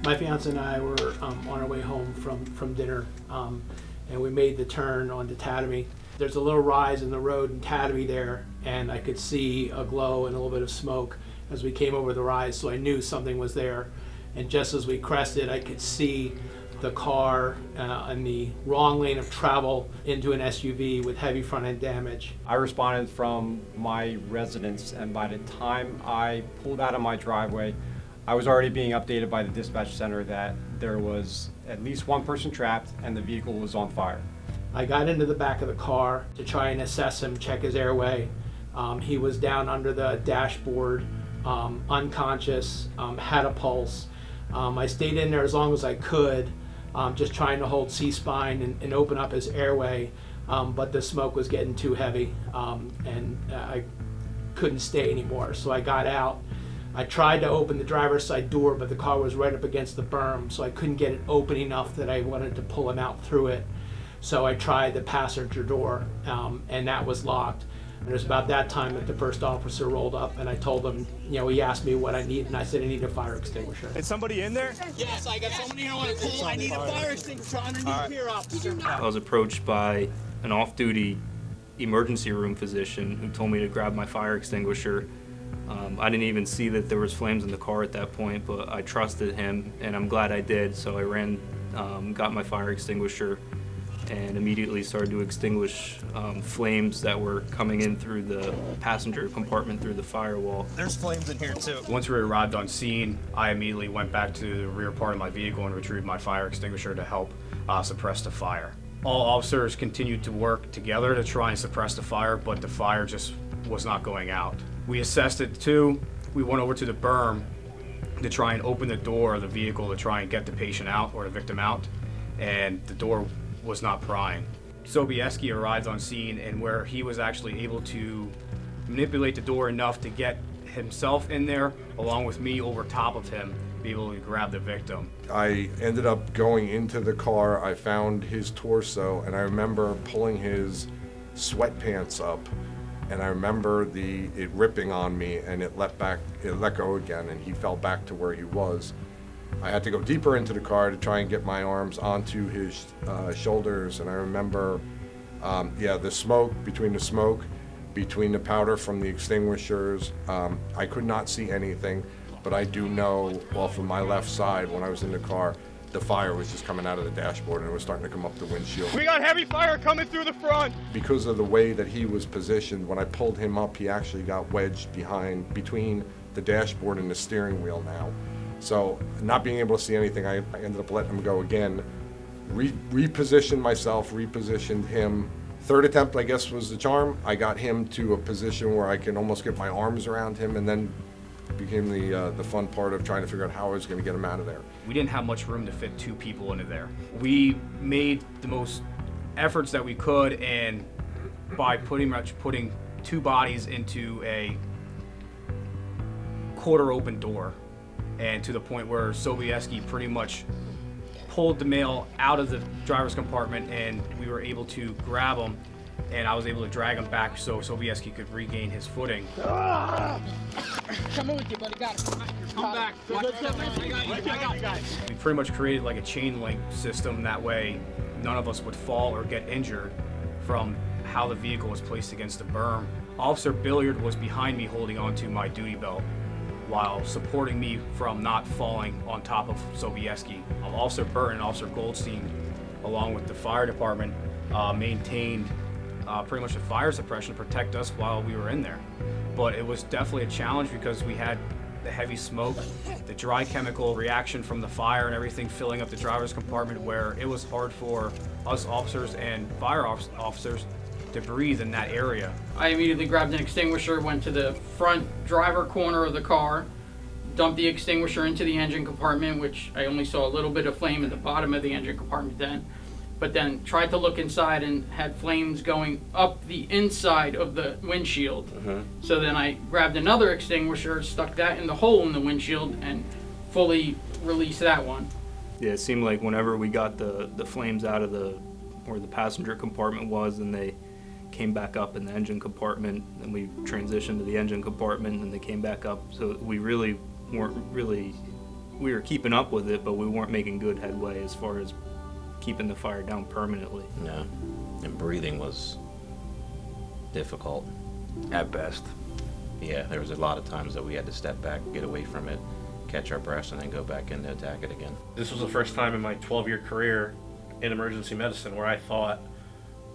My fiance and I were on our way home from dinner, and we made the turn onto Tatamy. There's a little rise in the road in Tatamy there, and I could see a glow and a little bit of smoke as we came over the rise, so I knew something was there. And just as we crested, I could see the car in the wrong lane of travel into an SUV with heavy front end damage. I responded from my residence, and by the time I pulled out of my driveway, I was already being updated by the dispatch center that there was at least one person trapped and the vehicle was on fire. I got into the back of the car to try and assess him, check his airway. He was down under the dashboard, unconscious, had a pulse. I stayed in there as long as I could, just trying to hold C-spine and open up his airway, but the smoke was getting too heavy, and I couldn't stay anymore. So I got out. I tried to open the driver's side door, but the car was right up against the berm, so I couldn't get it open enough that I wanted to pull him out through it. So I tried the passenger door, and that was locked. And it was about that time that the first officer rolled up, and I told him, he asked me what I need, and I said I need a fire extinguisher. Is somebody in there? Yes, I got somebody here on a pool. I need a fire extinguisher underneath here, officer. I was approached by an off-duty emergency room physician who told me to grab my fire extinguisher. I didn't even see that there was flames in the car at that point, but I trusted him, and I'm glad I did. So I ran, got my fire extinguisher, and immediately started to extinguish flames that were coming in through the passenger compartment through the firewall. There's flames in here too. Once we arrived on scene, I immediately went back to the rear part of my vehicle and retrieved my fire extinguisher to help suppress the fire. All officers continued to work together to try and suppress the fire, but the fire just was not going out. We assessed it too. We went over to the berm to try and open the door of the vehicle to try and get the patient out or the victim out, and the door was not prying. Sobieski arrived on scene, and where he was actually able to manipulate the door enough to get himself in there along with me over top of him, be able to grab the victim. I ended up going into the car. I found his torso, and I remember pulling his sweatpants up, and I remember it ripping on me, and it let go again, and he fell back to where he was. I had to go deeper into the car to try and get my arms onto his shoulders, and I remember, the smoke, between the powder from the extinguishers, I could not see anything, but I do know, from my left side, when I was in the car, the fire was just coming out of the dashboard and it was starting to come up the windshield. We got heavy fire coming through the front! Because of the way that he was positioned, when I pulled him up, he actually got wedged between the dashboard and the steering wheel now. So, not being able to see anything, I ended up letting him go again. Repositioned myself, repositioned him. Third attempt, I guess, was the charm. I got him to a position where I can almost get my arms around him, and then became the fun part of trying to figure out how I was going to get him out of there. We didn't have much room to fit two people into there. We made the most efforts that we could, and by putting two bodies into a quarter open door, and to the point where Sobieski pretty much pulled the male out of the driver's compartment, and we were able to grab him, and I was able to drag him back so Sobieski could regain his footing. Come on with you, buddy. Got it. Come back. I got you. We pretty much created like a chain link system. That way, none of us would fall or get injured from how the vehicle was placed against the berm. Officer Billiard was behind me holding onto my duty belt while supporting me from not falling on top of Sobieski. Officer Burton and Officer Goldstein, along with the fire department, maintained pretty much a fire suppression to protect us while we were in there. But it was definitely a challenge because we had the heavy smoke, the dry chemical reaction from the fire and everything filling up the driver's compartment, where it was hard for us officers and fire officers to breathe in that area. I immediately grabbed an extinguisher, went to the front driver corner of the car, dumped the extinguisher into the engine compartment, which I only saw a little bit of flame at the bottom of the engine compartment then, but then tried to look inside and had flames going up the inside of the windshield. So then I grabbed another extinguisher, stuck that in the hole in the windshield, and fully released that one. Yeah, it seemed like whenever we got the flames out of where the passenger compartment was, and they came back up in the engine compartment, and we transitioned to the engine compartment, and they came back up. So we really weren't we were keeping up with it, but we weren't making good headway as far as keeping the fire down permanently. Yeah, and breathing was difficult. At best. Yeah, there was a lot of times that we had to step back, get away from it, catch our breaths, and then go back in to attack it again. This was the first time in my 12-year career in emergency medicine where I thought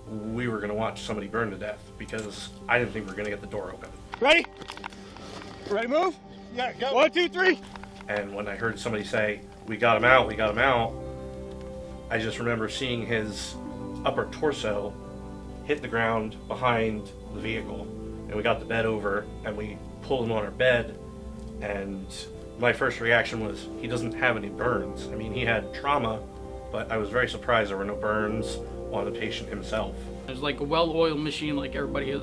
we were going to watch somebody burn to death, because I didn't think we were going to get the door open. Ready? Ready, move? Yeah, go. 1, 2, 3. And when I heard somebody say, we got him out, we got him out, I just remember seeing his upper torso hit the ground behind the vehicle. And we got the bed over and we pulled him on our bed, and my first reaction was, he doesn't have any burns. I mean, he had trauma, but I was very surprised there were no burns on the patient himself. It was like a well-oiled machine, like everybody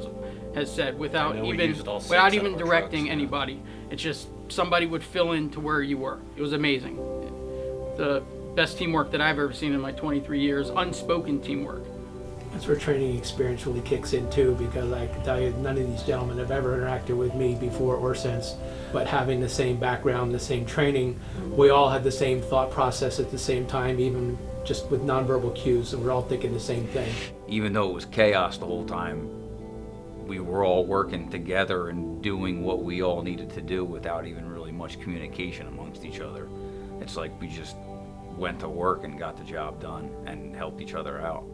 has said, without I know we even used it all six without out even of our directing trucks, yeah. anybody. It's just somebody would fill in to where you were. It was amazing. The best teamwork that I've ever seen in my 23 years, unspoken teamwork. That's where training experience really kicks in too, because I can tell you none of these gentlemen have ever interacted with me before or since, but having the same background, the same training, we all had the same thought process at the same time, even just with nonverbal cues, and we're all thinking the same thing. Even though it was chaos the whole time, we were all working together and doing what we all needed to do without even really much communication amongst each other. It's like we just went to work and got the job done and helped each other out.